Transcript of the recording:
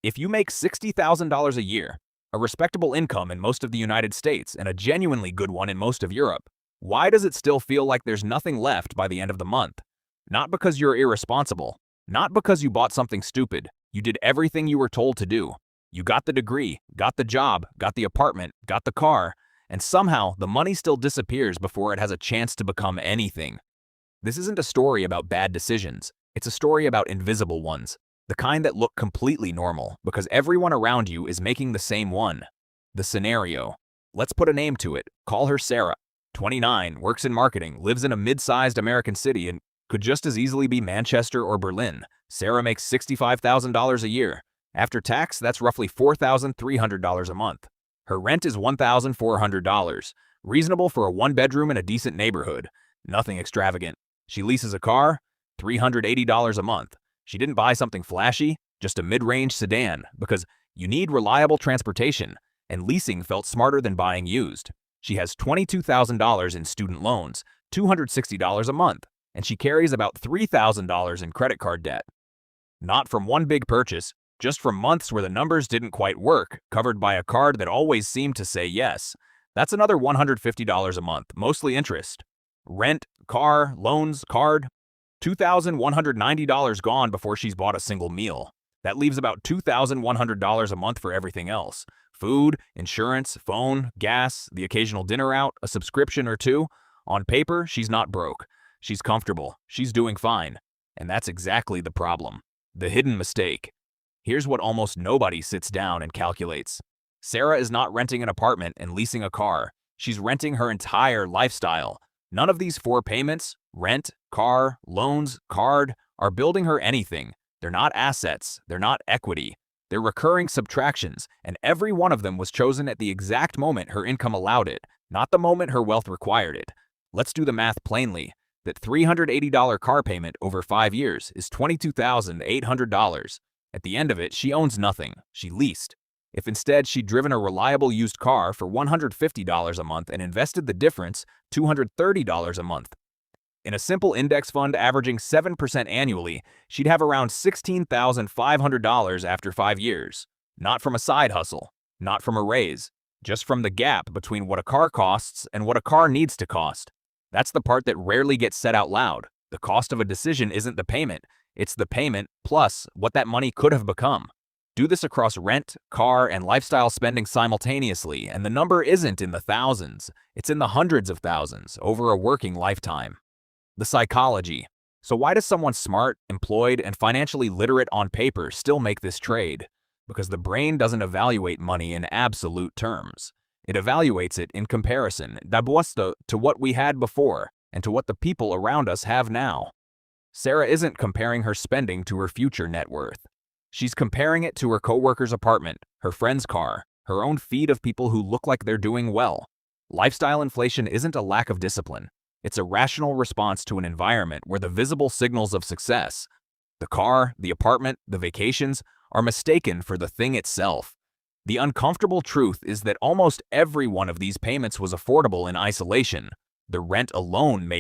If you make $60,000 a year, a respectable income in most of the United States and a genuinely good one in most of Europe, why does it still feel like there's nothing left by the end of the month? Not because you're irresponsible, not because you bought something stupid. You did everything you were told to do. You got the degree, got the job, got the apartment, got the car, and somehow the money still disappears before it has a chance to become anything. This isn't a story about bad decisions. It's a story about invisible ones, the kind that look completely normal because everyone around you is making the same one. The scenario. Let's put a name to it. Call her Sarah. 29, works in marketing, lives in a mid-sized American city and could just as easily be Manchester or Berlin. Sarah makes $65,000 a year. After tax, that's roughly $4,300 a month. Her rent is $1,400, reasonable for a one-bedroom in a decent neighborhood. Nothing extravagant. She leases a car, $380 a month. She didn't buy something flashy, just a mid-range sedan, because you need reliable transportation, and leasing felt smarter than buying used. She has $22,000 in student loans, $260 a month, and she carries about $3,000 in credit card debt. Not from one big purchase, just from months where the numbers didn't quite work, covered by a card that always seemed to say yes. That's another $150 a month, mostly interest. Rent, car, loans, card. $2,190 gone before she's bought a single meal. That leaves about $2,100 a month for everything else. Food, insurance, phone, gas, the occasional dinner out, a subscription or two. On paper, she's not broke. She's comfortable. She's doing fine. And that's exactly the problem. The hidden mistake. Here's what almost nobody sits down and calculates. Sarah is not renting an apartment and leasing a car. She's renting her entire lifestyle. None of these 4 payments, rent, car, loans, card, are building her anything. They're not assets. They're not equity. They're recurring subtractions, and every one of them was chosen at the exact moment her income allowed it, not the moment her wealth required it. Let's do the math plainly. That $380 car payment over 5 years is $22,800. At the end of it, she owns nothing. She leased. If instead she'd driven a reliable used car for $150 a month and invested the difference, $230 a month. In a simple index fund averaging 7% annually, she'd have around $16,500 after 5 years. Not from a side hustle, not from a raise, just from the gap between what a car costs and what a car needs to cost. That's the part that rarely gets said out loud. The cost of a decision isn't the payment. It's the payment plus what that money could have become. Do this across rent, car, and lifestyle spending simultaneously, and the number isn't in the thousands. It's in the hundreds of thousands over a working lifetime. The psychology. So why does someone smart, employed, and financially literate on paper still make this trade? Because the brain doesn't evaluate money in absolute terms. It evaluates it in comparison, d'opposto, to what we had before and to what the people around us have now. Sarah isn't comparing her spending to her future net worth. She's comparing it to her coworker's apartment, her friend's car, her own feed of people who look like they're doing well. Lifestyle inflation isn't a lack of discipline. It's a rational response to an environment where the visible signals of success, the car, the apartment, the vacations, are mistaken for the thing itself. The uncomfortable truth is that almost every one of these payments was affordable in isolation. The rent alone made